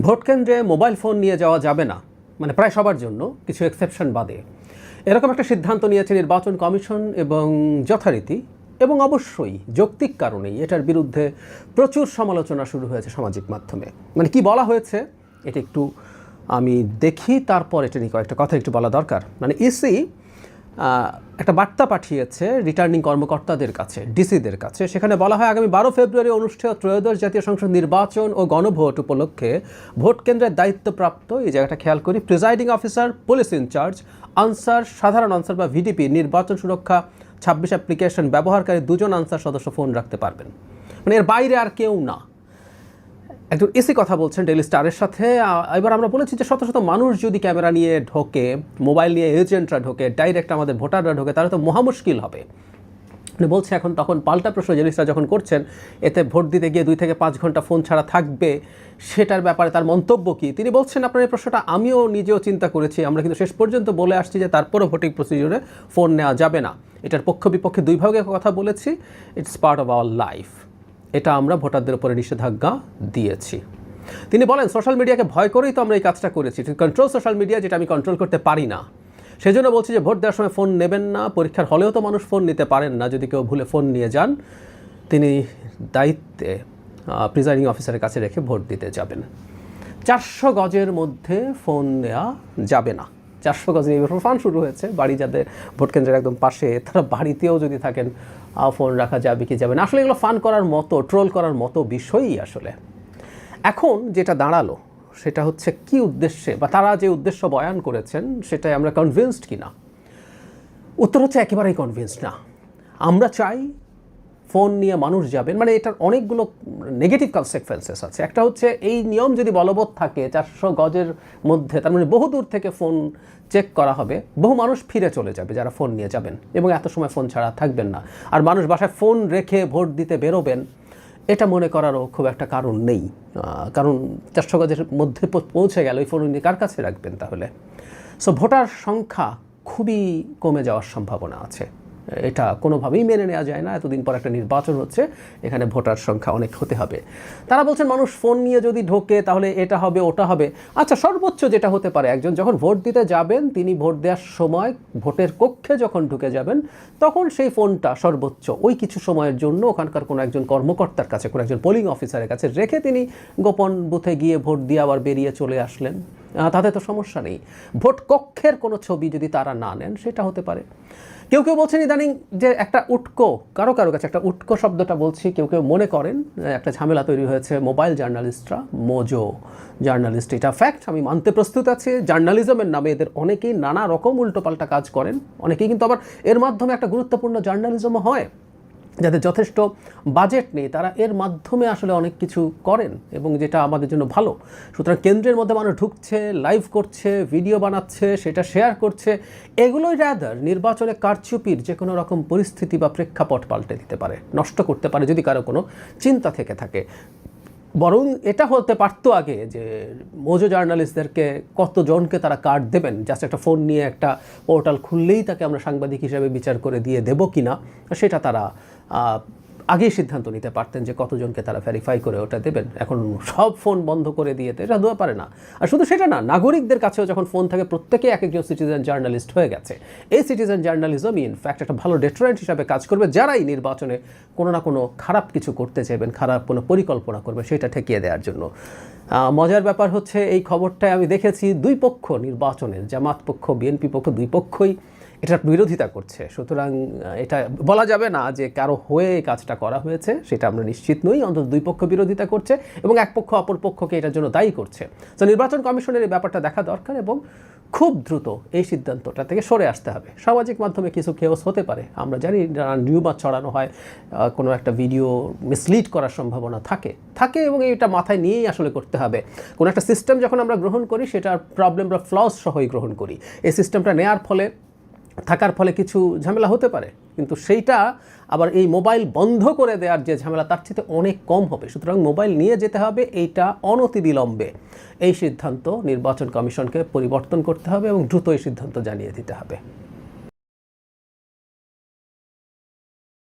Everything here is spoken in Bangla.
ভোট কেন্দ্রে মোবাইল ফোন নিয়ে যাওয়া যাবে না, মানে প্রায় সবার জন্য, কিছু এক্সেপশন বাদে এরকম একটা সিদ্ধান্ত নিয়েছে নির্বাচন কমিশন এবং যথারীতি এবং অবশ্যই যৌক্তিক কারণেই এটার বিরুদ্ধে প্রচুর সমালোচনা শুরু হয়েছে সামাজিক মাধ্যমে। মানে কি বলা হয়েছে এটা একটু আমি দেখি, তারপর এটা নিয়ে কয়েকটা কথা একটু বলা দরকার। মানে ইসি একটা বার্তা পাঠিয়েছে রিটার্নিং কর্মকর্তাদের কাছে, ডিসিদের কাছে। সেখানে বলা হয় আগামী 12 ফেব্রুয়ারি অনুষ্ঠেয় ত্রয়োদশ জাতীয় সংসদ নির্বাচন ও গণভোট উপলক্ষে ভোট কেন্দ্রের দায়িত্বপ্রাপ্ত, এই জায়গাটা খেয়াল করি, presiding officer, police in-charge, Ansar, সাধারণ আনসার বা ভিডিপি, নির্বাচন সুরক্ষা 26 অ্যাপ্লিকেশন ব্যবহারকারী 2 জন আনসার সদস্য ফোন রাখতে পারবেন। মানে এর বাইরে আর কেউ না। একজন এসি কথা বলছেন ডেইলি স্টারের সাথে। এবার আমরা বলেছি যে শত শত মানুষ যদি ক্যামেরা নিয়ে ঢোকে, মোবাইল নিয়ে এজেন্টরা ঢোকে, ডাইরেক্ট আমাদের ভোটাররা ঢোকে, তাহলে তো মহা মুশকিল হবে। মানে বলছে এখন তখন পাল্টা প্রশ্ন জেনিসরা যখন করছেন, এতে ভোট দিতে গিয়ে 2 থেকে 5 ঘন্টা ফোন ছাড়া থাকবে, সেটার ব্যাপারে তার মন্তব্য কী? তিনি বলছেন আপনার এই প্রশ্নটা আমিও নিজেও চিন্তা করেছি, আমরা কিন্তু শেষ পর্যন্ত বলে আসছি যে তারপরও ভোটিং প্রসিডিউরে ফোন নেওয়া যাবে না। এটার পক্ষ বিপক্ষে 2 ভাগে কথা বলেছি। It's part of our life. এটা আমরা ভোটারদের উপরে নিষেধাজ্ঞা দিয়েছি। তিনি বলেন সোশ্যাল মিডিয়াকে ভয় করেই তো আমরা এই কাজটা করেছি, টু কন্ট্রোল সোশ্যাল মিডিয়া, যেটা আমি কন্ট্রোল করতে পারি না। সেজন্য বলছি যে ভোট দেওয়ার সময় ফোন নেবেন না। পরীক্ষার হলেও তো মানুষ ফোন নিতে পারেন না, যদি কেউ ভুলে ফোন নিয়ে যান। তিনি দায়িত্বে প্রিজাইডিং অফিসারের কাছে রেখে ভোট দিতে যাবেন। 400 গজের মধ্যে ফোন নেওয়া যাবে না। 400 গজে এই ফান শুরু হয়েছে। বাড়ি যাদের ভোট কেন্দ্রের একদম পাশে, তারা বাড়িতেও যদি থাকেন ফোন রাখা যাবে কি যাবে না। আসলে এগুলো ফান করার মতো, ট্রোল করার মতো বিষয়ই আসলে। এখন যেটা দাঁড়ালো সেটা হচ্ছে কি উদ্দেশ্যে, বা তারা যে উদ্দেশ্য বয়ান করেছেন সেটাই আমরা কনভিন্সড কিনা। উত্তর হচ্ছে একেবারেই কনভিন্সড না। আমরা চাই ফোন নিয়ে মানুষ যাবেন, মানে এটার অনেকগুলো নেগেটিভ কনসিকুয়েন্সেস আছে। একটা হচ্ছে এই নিয়ম যদি বলবৎ থাকে 400 গজের মধ্যে, তার মানে বহু দূর থেকে ফোন চেক করা হবে, বহু মানুষ ফিরে চলে যাবে যারা ফোন নিয়ে যাবেন, এবং এত সময় ফোন ছাড়া থাকবেন না। আর মানুষ বাসায় ফোন রেখে ভোট দিতে বেরোবেন, এটা মনে করারও খুব একটা কারণ নেই। কারণ 400 গজের মধ্যে পৌঁছে গেল, ওই ফোন নিয়ে কার কাছে রাখবেন তাহলে? সো ভোটার সংখ্যা খুবই কমে যাওয়ার সম্ভাবনা আছে। এটা কোনোভাবেই মেনে নেওয়া যায় না। এতদিন পর একটা নির্বাচন হচ্ছে, এখানে ভোটার সংখ্যা অনেক হতে হবে। তারা বলছেন মানুষ ফোন নিয়ে যদি ঢোকে তাহলে এটা হবে ওটা হবে। আচ্ছা, সর্বোচ্চ যেটা হতে পারে, একজন যখন ভোট দিতে যাবেন, তিনি ভোট দেওয়ার সময় ভোটের কক্ষে যখন ঢুকে যাবেন, তখন সেই ফোনটা সর্বোচ্চ ওই কিছু সময়ের জন্য ওখানকার কোনো একজন কর্মকর্তার কাছে, কোনো একজন পোলিং অফিসারের কাছে রেখে তিনি গোপন বুথে গিয়ে ভোট দিয়ে আবার বেরিয়ে চলে আসলেন। তাতে তো সমস্যা নেই। ভোট কক্ষের কোনো ছবি যদি তারা না নেন, সেটা হতে পারে। কেউ কেউ বলছেন ইদানিং যে একটা উটকো, কারো কাছে একটা উটকো শব্দটা বলছি, কেউ কেউ মনে করেন একটা ঝামেলা তৈরি হয়েছে। মোবাইল জার্নালিস্টরা, মোজো জার্নালিস্ট, এটা ফ্যাক্ট, আমি মানতে প্রস্তুত আছি। জার্নালিজমের নামে এদের অনেকেই নানা রকম উল্টোপাল্টা কাজ করেন। অনেকেই কিন্তু আবার এর মাধ্যমে একটা গুরুত্বপূর্ণ জার্নালিজমও হয়। যাদের যথেষ্ট বাজেট নেই, তারা এর মাধ্যমে আসলে অনেক কিছু করেন, এবং যেটা আমাদের জন্য ভালো। সুতরাং কেন্দ্রের মধ্যে মানুষ ঢুকছে, লাইভ করছে, ভিডিও বানাচ্ছে, সেটা শেয়ার করছে, এগুলোই রাদার নির্বাচনে কারচুপির যে কোনো রকম পরিস্থিতি বা প্রেক্ষাপট পাল্টে দিতে পারে, নষ্ট করতে পারে, যদি কারো কোনো চিন্তা থেকে থাকে। বরং এটা হতে পারতো আগে যে মোজো জার্নালিস্টদেরকে কতজনকে তারা কার্ড দেবেন, জাস্ট একটা ফোন নিয়ে একটা পোর্টাল খুললেই তাকে আমরা সাংবাদিক হিসেবে বিচার করে দিয়ে দেবো কি না, সেটা তারা আগেই সিদ্ধান্ত নিতে পারতেন যে কতজনকে তারা ভেরিফাই করে ওটা দেবেন। এখন সব ফোন বন্ধ করে দিয়েতে এটা দেওয়া পারে না। আর শুধু সেটা না, নাগরিকদের কাছেও যখন ফোন থাকে, প্রত্যেকে এক একজন সিটিজেন জার্নালিস্ট হয়ে গেছে। এই সিটিজেন জার্নালিজমই ইনফ্যাক্ট একটা ভালো ডেটারেন্ট হিসাবে কাজ করবে, যারাই নির্বাচনে কোনো না কোনো খারাপ কিছু করতে চাইবেন, খারাপ কোনো পরিকল্পনা করবে, সেটা ঠেকিয়ে দেওয়ার জন্য। মজার ব্যাপার হচ্ছে এই খবরটায় আমি দেখেছি 2 পক্ষ নির্বাচনের, জামাত পক্ষ, বিএনপি পক্ষ, 2 পক্ষই এটার বিরোধিতা করছে। সুতরাং এটা বলা যাবে না যে কারো হয়ে কাজটা করা হয়েছে, সেটা আমরা নিশ্চিত নই। অন্তত 2 পক্ষ বিরোধিতা করছে এবং এক পক্ষ অপর পক্ষকে এটার জন্য দায়ী করছে। তো নির্বাচন কমিশনের এই ব্যাপারটা দেখা দরকার, এবং খুব দ্রুত এই সিদ্ধান্তটা থেকে সরে আসতে হবে। সামাজিক মাধ্যমে কিছু কেওস হতে পারে, আমরা জানি, নিউজ ছড়ানো হয়, কোনো একটা ভিডিও মিসলিড করার সম্ভাবনা থাকে এবং এটা মাথায় নিয়েই আসলে করতে হবে। কোনো একটা সিস্টেম যখন আমরা গ্রহণ করি, সেটার প্রবলেম বা ফ্লস সহই গ্রহণ করি। এই সিস্টেমটা নেওয়ার ফলে, থাকার ফলে কিছু ঝামেলা হতে পারে, কিন্তু সেইটা আবার এই মোবাইল বন্ধ করে দেওয়ার যে ঝামেলা, তার চেয়ে অনেক কম হবে। সুতরাং মোবাইল নিয়ে যেতে হবে, এইটা অনতিবিলম্বে এই সিদ্ধান্ত নির্বাচন কমিশনকে পরিবর্তন করতে হবে এবং দ্রুত এই সিদ্ধান্ত জানিয়ে দিতে হবে।